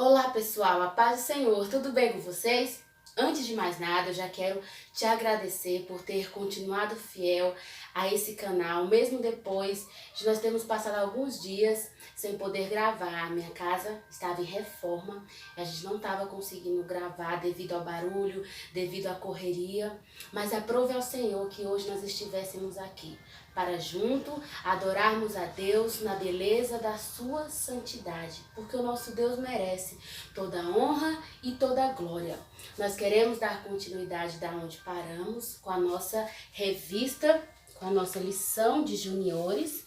Olá pessoal, a paz do Senhor, tudo bem com vocês? Antes de mais nada, eu já quero te agradecer por ter continuado fiel a esse canal, mesmo depois de nós termos passado alguns dias sem poder gravar. A minha casa estava em reforma e a gente não estava conseguindo gravar devido ao barulho, devido à correria, mas aprove ao Senhor que hoje nós estivéssemos aqui para junto adorarmos a Deus na beleza da sua santidade, porque o nosso Deus merece toda a honra e toda a glória. Nós queremos dar continuidade da onde paramos com a nossa revista, com a nossa lição de juniores.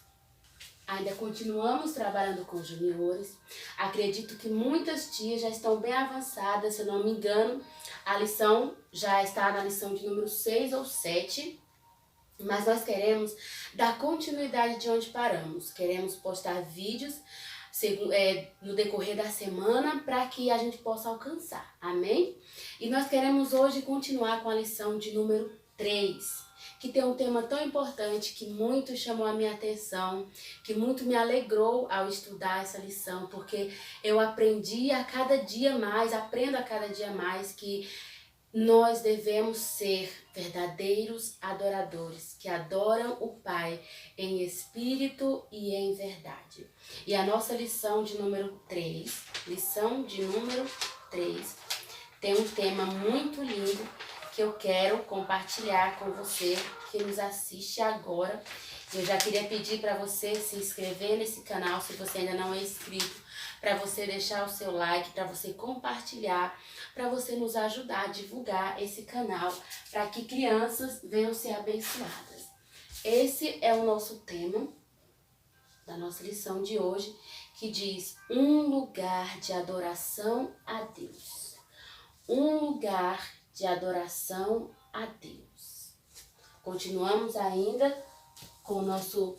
Ainda continuamos trabalhando com juniores. Acredito que muitas tias já estão bem avançadas, se eu não me engano. A lição já está na lição de número 6 ou 7. Mas nós queremos dar continuidade de onde paramos. Queremos postar vídeos no decorrer da semana para que a gente possa alcançar. Amém? E nós queremos hoje continuar com a lição de número 3, que tem um tema tão importante que muito chamou a minha atenção, que muito me alegrou ao estudar essa lição, porque eu aprendi a cada dia mais, aprendo a cada dia mais que nós devemos ser verdadeiros adoradores, que adoram o Pai em espírito e em verdade. E a nossa lição de número 3, tem um tema muito lindo que eu quero compartilhar com você que nos assiste agora. Eu já queria pedir para você se inscrever nesse canal, se você ainda não é inscrito, para você deixar o seu like, para você compartilhar, para você nos ajudar a divulgar esse canal, para que crianças venham ser abençoadas. Esse é o nosso tema da nossa lição de hoje, que diz: um lugar de adoração a Deus. Um lugar de adoração a Deus. Continuamos ainda com o nosso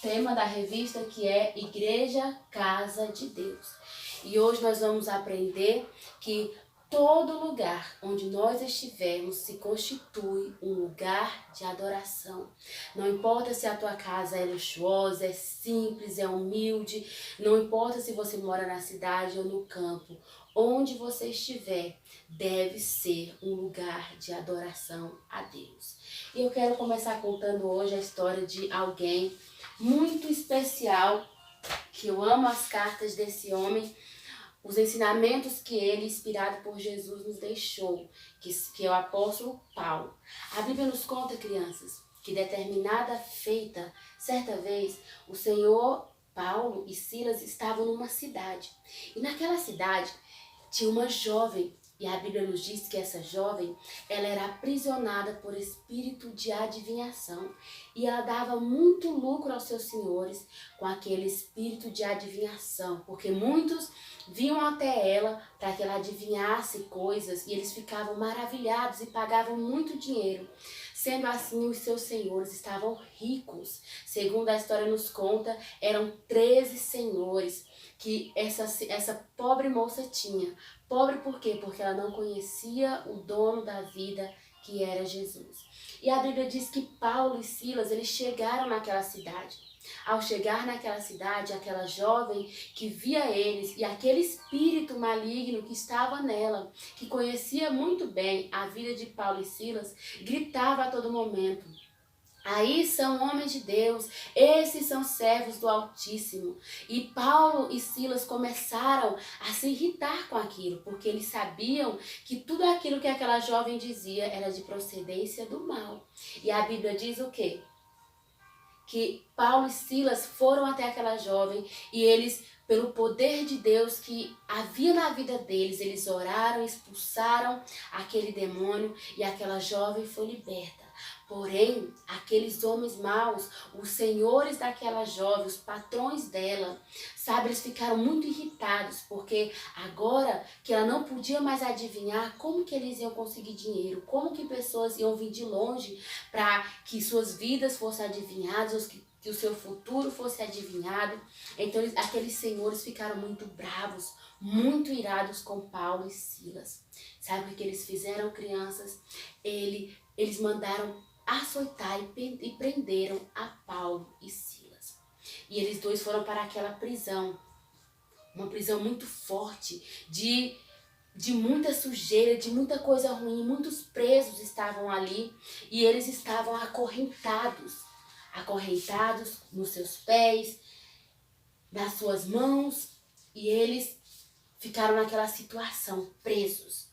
tema da revista, que é Igreja Casa de Deus. E hoje nós vamos aprender que todo lugar onde nós estivermos se constitui um lugar de adoração. Não importa se a tua casa é luxuosa, é simples, é humilde, não importa se você mora na cidade ou no campo, onde você estiver, deve ser um lugar de adoração a Deus. E eu quero começar contando hoje a história de alguém muito especial, que eu amo as cartas desse homem, os ensinamentos que ele, inspirado por Jesus, nos deixou, que é o apóstolo Paulo. A Bíblia nos conta, crianças, que determinada feita, certa vez, o Senhor Paulo e Silas estavam numa cidade. E naquela cidade tinha uma jovem, e a Bíblia nos diz que essa jovem, ela era aprisionada por espírito de adivinhação. E ela dava muito lucro aos seus senhores com aquele espírito de adivinhação. Porque muitos vinham até ela para que ela adivinhasse coisas e eles ficavam maravilhados e pagavam muito dinheiro. Sendo assim, os seus senhores estavam ricos. Segundo a história nos conta, eram 13 senhores que essa pobre moça tinha. Pobre por quê? Porque ela não conhecia o dono da vida, que era Jesus. E a Bíblia diz que Paulo e Silas, eles chegaram naquela cidade. Ao chegar naquela cidade, aquela jovem que via eles e aquele espírito maligno que estava nela, que conhecia muito bem a vida de Paulo e Silas, gritava a todo momento: aí são homens de Deus, esses são servos do Altíssimo. E Paulo e Silas começaram a se irritar com aquilo, porque eles sabiam que tudo aquilo que aquela jovem dizia era de procedência do mal. E a Bíblia diz o quê? Que Paulo e Silas foram até aquela jovem e eles, pelo poder de Deus que havia na vida deles, eles oraram, expulsaram aquele demônio e aquela jovem foi liberta. Porém, aqueles homens maus, os senhores daquela jovem, os patrões dela, sabe, eles ficaram muito irritados, porque agora que ela não podia mais adivinhar, como que eles iam conseguir dinheiro? Como que pessoas iam vir de longe para que suas vidas fossem adivinhadas, que o seu futuro fosse adivinhado? Então, aqueles senhores ficaram muito bravos, muito irados com Paulo e Silas. Sabe o que eles fizeram, crianças? Eles mandaram açoitar e prenderam a Paulo e Silas. E eles dois foram para aquela prisão. uma prisão muito forte, de muita sujeira, de muita coisa ruim. Muitos presos estavam ali e eles estavam acorrentados nos seus pés, nas suas mãos, e eles ficaram naquela situação, presos.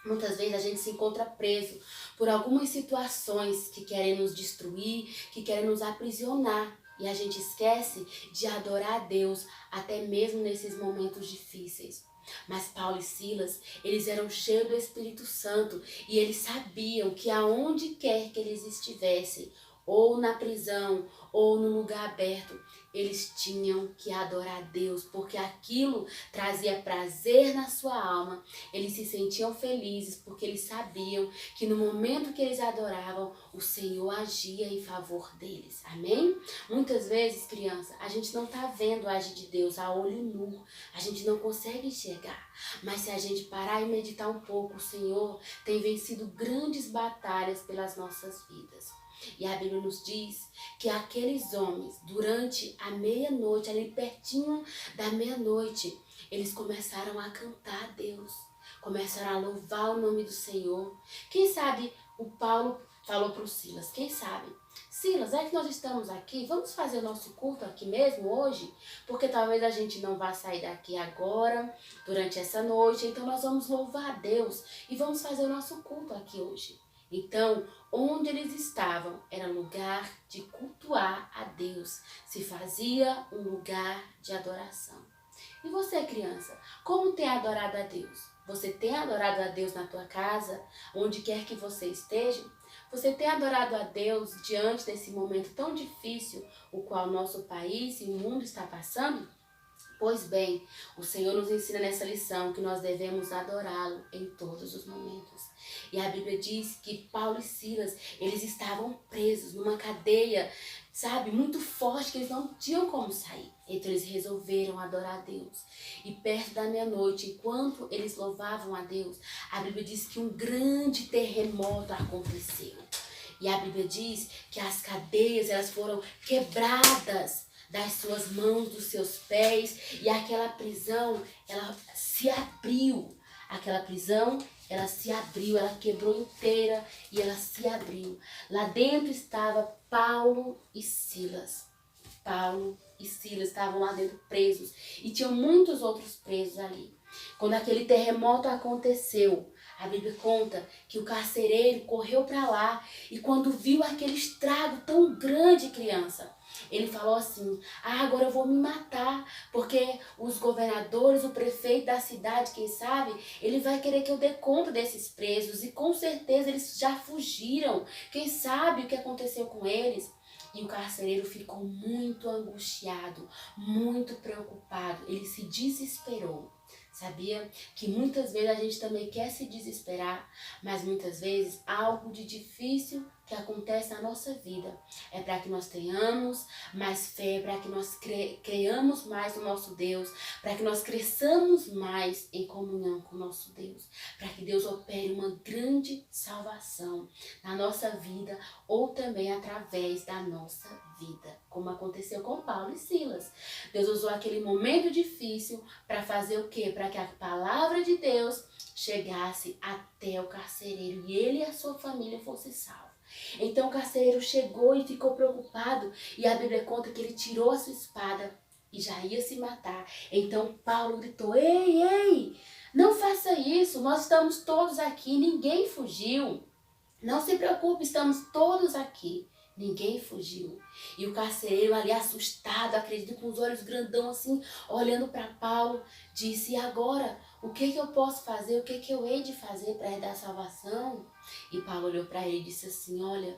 Muitas vezes a gente se encontra preso por algumas situações que querem nos destruir, que querem nos aprisionar. E a gente esquece de adorar a Deus até mesmo nesses momentos difíceis. Mas Paulo e Silas, eles eram cheios do Espírito Santo e eles sabiam que aonde quer que eles estivessem, ou na prisão, ou no lugar aberto, eles tinham que adorar a Deus, porque aquilo trazia prazer na sua alma. Eles se sentiam felizes, porque eles sabiam que no momento que eles adoravam, o Senhor agia em favor deles. Amém? Muitas vezes, criança, a gente não está vendo a agir de Deus a olho nu, a gente não consegue enxergar. Mas se a gente parar e meditar um pouco, o Senhor tem vencido grandes batalhas pelas nossas vidas. E a Bíblia nos diz que aqueles homens, durante a meia-noite, ali pertinho da meia-noite, eles começaram a cantar a Deus, começaram a louvar o nome do Senhor. Quem sabe o Paulo falou para o Silas, quem sabe? Silas, é que nós estamos aqui, vamos fazer o nosso culto aqui mesmo hoje? Porque talvez a gente não vá sair daqui agora, durante essa noite, então nós vamos louvar a Deus e vamos fazer o nosso culto aqui hoje. Então, onde eles estavam era lugar de cultuar a Deus, se fazia um lugar de adoração. E você, criança, como tem adorado a Deus? Você tem adorado a Deus na tua casa, onde quer que você esteja? Você tem adorado a Deus diante desse momento tão difícil, o qual nosso país e o mundo está passando? Pois bem, o Senhor nos ensina nessa lição que nós devemos adorá-lo em todos os momentos. E a Bíblia diz que Paulo e Silas, eles estavam presos numa cadeia, sabe, muito forte, que eles não tinham como sair. Então eles resolveram adorar a Deus. E perto da meia-noite, enquanto eles louvavam a Deus, a Bíblia diz que um grande terremoto aconteceu. E a Bíblia diz que as cadeias, elas foram quebradas das suas mãos, dos seus pés, e aquela prisão, ela se abriu. Aquela prisão, ela se abriu, ela quebrou inteira e ela se abriu. Lá dentro estava Paulo e Silas. Paulo e Silas estavam lá dentro presos e tinham muitos outros presos ali. Quando aquele terremoto aconteceu, a Bíblia conta que o carcereiro correu para lá e quando viu aquele estrago tão grande, criança, ele falou assim, agora eu vou me matar, porque os governadores, o prefeito da cidade, quem sabe, ele vai querer que eu dê conta desses presos e com certeza eles já fugiram, quem sabe o que aconteceu com eles. E o carcereiro ficou muito angustiado, muito preocupado, ele se desesperou. Sabia que muitas vezes a gente também quer se desesperar, mas muitas vezes algo de difícil que acontece na nossa vida é para que nós tenhamos mais fé, para que nós creiamos mais no nosso Deus, para que nós cresçamos mais em comunhão com o nosso Deus, para que Deus opere uma grande salvação na nossa vida ou também através da nossa vida, como aconteceu com Paulo e Silas. Deus usou aquele momento difícil para fazer o quê? Para que a palavra de Deus chegasse até o carcereiro e ele e a sua família fossem salvos. Então o carcereiro chegou e ficou preocupado e a Bíblia conta que ele tirou a sua espada e já ia se matar. Então Paulo gritou, ei, não faça isso, nós estamos todos aqui, ninguém fugiu. Não se preocupe, estamos todos aqui. Ninguém fugiu. E o carcereiro ali assustado, acredito, com os olhos grandão assim, olhando para Paulo, disse, e agora? O que eu posso fazer? O que eu hei de fazer para herdar a salvação? E Paulo olhou para ele e disse assim, olha,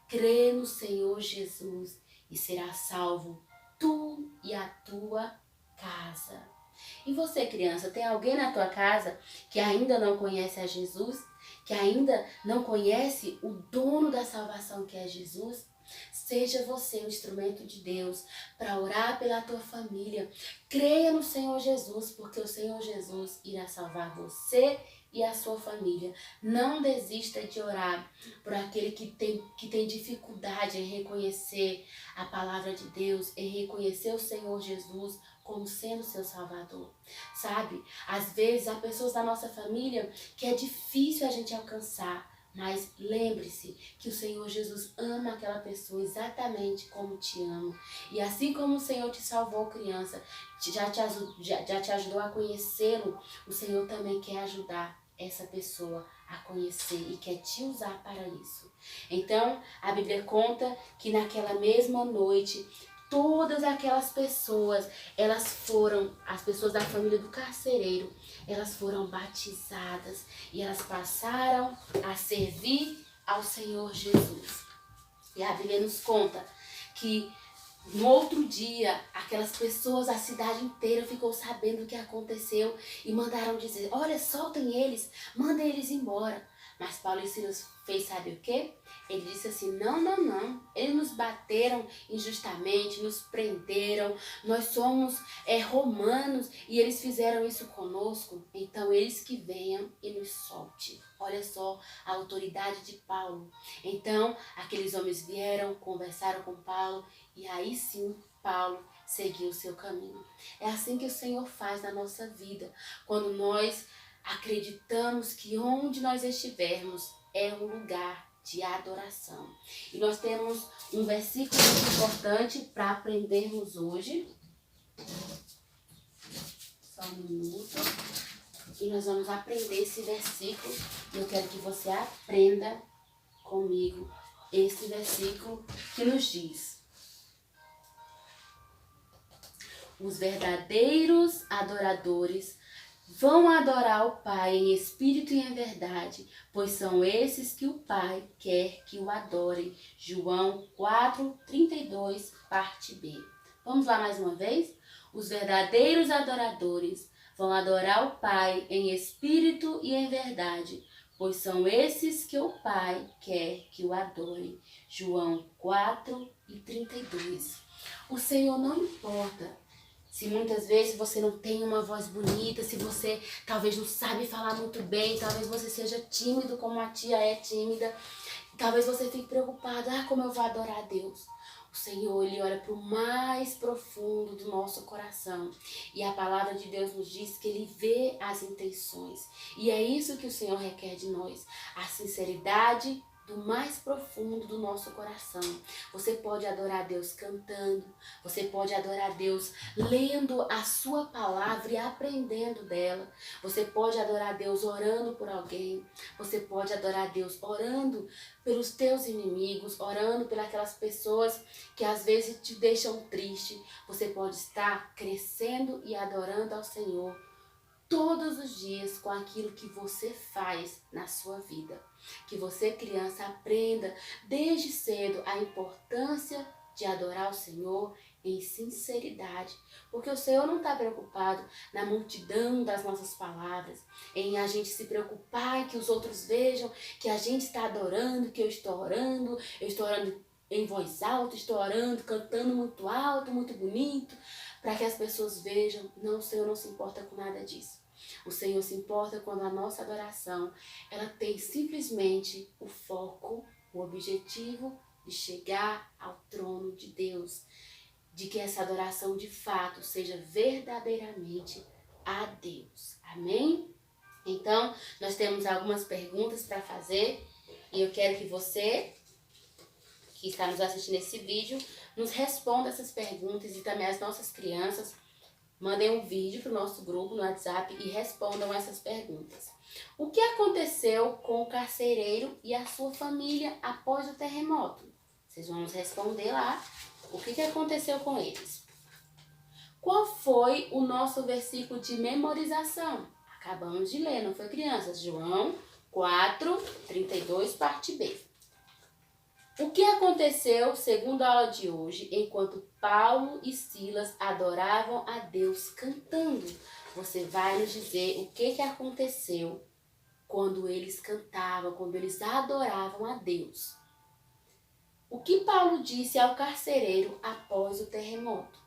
crê no Senhor Jesus e será salvo tu e a tua casa. E você, criança, tem alguém na tua casa que ainda não conhece a Jesus? Que ainda não conhece o dono da salvação que é Jesus? Seja você um instrumento de Deus para orar pela tua família. Creia no Senhor Jesus, porque o Senhor Jesus irá salvar você e a sua família. Não desista de orar por aquele que tem dificuldade em reconhecer a palavra de Deus, em reconhecer o Senhor Jesus como sendo seu Salvador, sabe? Às vezes há pessoas da nossa família que é difícil a gente alcançar, mas lembre-se que o Senhor Jesus ama aquela pessoa exatamente como te ama. E assim como o Senhor te salvou, criança, já te ajudou a conhecê-lo, o Senhor também quer ajudar essa pessoa a conhecer e quer te usar para isso. Então, a Bíblia conta que naquela mesma noite, todas aquelas pessoas, as pessoas da família do carcereiro, elas foram batizadas e elas passaram a servir ao Senhor Jesus. E a Bíblia nos conta que no outro dia, aquelas pessoas, a cidade inteira ficou sabendo o que aconteceu e mandaram dizer, olha, soltem eles, mandem eles embora. Mas Paulo e Silas fez sabe o quê? Ele disse assim, não, eles nos bateram injustamente, nos prenderam, nós somos romanos e eles fizeram isso conosco, então eles que venham e nos solte. Olha só a autoridade de Paulo. Então, aqueles homens vieram, conversaram com Paulo e aí sim, Paulo seguiu o seu caminho. É assim que o Senhor faz na nossa vida, quando nós acreditamos que onde nós estivermos é um lugar de adoração. E nós temos um versículo muito importante para aprendermos hoje. Só um minuto. E nós vamos aprender esse versículo. E eu quero que você aprenda comigo esse versículo que nos diz: os verdadeiros adoradores vão adorar o Pai em espírito e em verdade, pois são esses que o Pai quer que o adorem. João 4:32, parte B. Vamos lá mais uma vez? Os verdadeiros adoradores vão adorar o Pai em espírito e em verdade, pois são esses que o Pai quer que o adorem. João 4:32. O Senhor não importa se muitas vezes você não tem uma voz bonita, se você talvez não sabe falar muito bem, talvez você seja tímido como a tia é tímida, talvez você fique preocupado, como eu vou adorar a Deus? O Senhor, Ele olha para o mais profundo do nosso coração. E a palavra de Deus nos diz que Ele vê as intenções. E é isso que o Senhor requer de nós, a sinceridade do mais profundo do nosso coração. Você pode adorar a Deus cantando, você pode adorar a Deus lendo a sua palavra e aprendendo dela. Você pode adorar a Deus orando por alguém, você pode adorar a Deus orando pelos teus inimigos, orando pelas pessoas que às vezes te deixam triste. Você pode estar crescendo e adorando ao Senhor todos os dias com aquilo que você faz na sua vida. Que você, criança, aprenda desde cedo a importância de adorar o Senhor em sinceridade. Porque o Senhor não está preocupado na multidão das nossas palavras, em a gente se preocupar em que os outros vejam que a gente está adorando, que eu estou orando em voz alta, estou orando, cantando muito alto, muito bonito, para que as pessoas vejam. Não, o Senhor não se importa com nada disso. O Senhor se importa quando a nossa adoração, ela tem simplesmente o foco, o objetivo de chegar ao trono de Deus, de que essa adoração de fato seja verdadeiramente a Deus. Amém? Então, nós temos algumas perguntas para fazer e eu quero que você, que está nos assistindo esse vídeo, nos responda essas perguntas e também as nossas crianças. Mandem um vídeo para o nosso grupo no WhatsApp e respondam essas perguntas. O que aconteceu com o carcereiro e a sua família após o terremoto? Vocês vão nos responder lá o que aconteceu com eles. Qual foi o nosso versículo de memorização? Acabamos de ler, não foi, crianças? João 4:32, parte B. O que aconteceu, segundo a aula de hoje, enquanto Paulo e Silas adoravam a Deus cantando? Você vai nos dizer o que aconteceu quando eles cantavam, quando eles adoravam a Deus. O que Paulo disse ao carcereiro após o terremoto?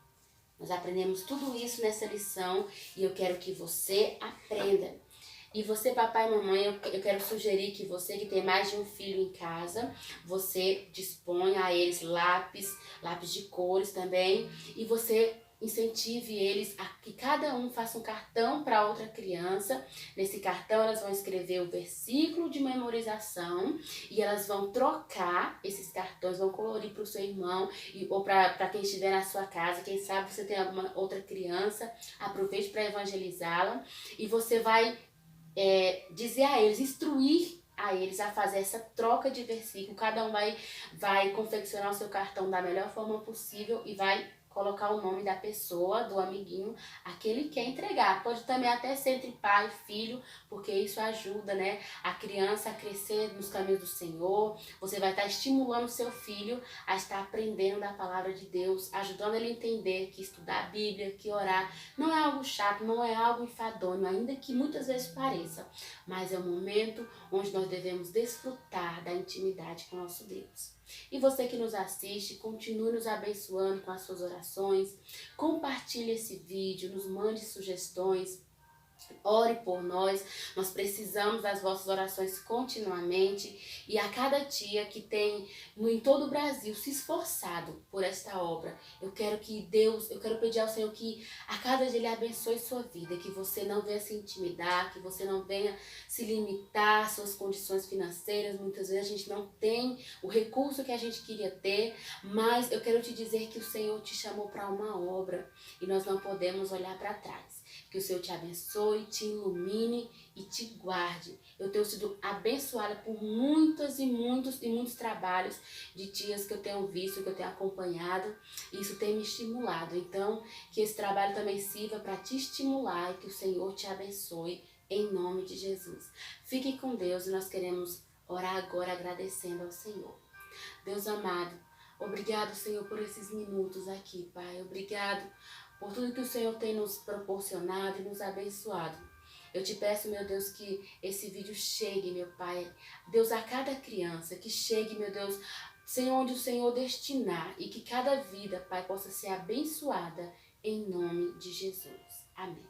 Nós aprendemos tudo isso nessa lição e eu quero que você aprenda. E você, papai e mamãe, eu quero sugerir que você que tem mais de um filho em casa, você disponha a eles lápis de cores também, e você incentive eles a que cada um faça um cartão para outra criança. Nesse cartão elas vão escrever o versículo de memorização e elas vão trocar esses cartões, vão colorir para o seu irmão ou para quem estiver na sua casa. Quem sabe você tem alguma outra criança, aproveite para evangelizá-la e você vai dizer a eles, instruir a eles a fazer essa troca de versículo. Cada um vai confeccionar o seu cartão da melhor forma possível e vai colocar o nome da pessoa, do amiguinho, a que ele quer entregar. Pode também até ser entre pai e filho, porque isso ajuda, né, a criança a crescer nos caminhos do Senhor. Você vai estar estimulando o seu filho a estar aprendendo da palavra de Deus, ajudando ele a entender que estudar a Bíblia, que orar, não é algo chato, não é algo enfadonho, ainda que muitas vezes pareça, mas é um momento onde nós devemos desfrutar da intimidade com o nosso Deus. E você que nos assiste, continue nos abençoando com as suas orações, compartilhe esse vídeo, nos mande sugestões, ore por nós. Nós precisamos das vossas orações continuamente e a cada dia que tem em todo o Brasil se esforçado por esta obra, eu quero pedir ao Senhor que a cada dia Ele abençoe sua vida, que você não venha se intimidar, que você não venha se limitar às suas condições financeiras. Muitas vezes a gente não tem o recurso que a gente queria ter, mas eu quero te dizer que o Senhor te chamou para uma obra e nós não podemos olhar para trás. Que o Senhor te abençoe, te ilumine e te guarde. Eu tenho sido abençoada por muitos trabalhos de tias que eu tenho visto, que eu tenho acompanhado. E isso tem me estimulado. Então, que esse trabalho também sirva para te estimular e que o Senhor te abençoe em nome de Jesus. Fique com Deus e nós queremos orar agora agradecendo ao Senhor. Deus amado, obrigado, Senhor, por esses minutos aqui, Pai. Obrigado por tudo que o Senhor tem nos proporcionado e nos abençoado. Eu te peço, meu Deus, que esse vídeo chegue, meu Pai, Deus, a cada criança, que chegue, meu Deus, Senhor, onde o Senhor destinar e que cada vida, Pai, possa ser abençoada em nome de Jesus. Amém.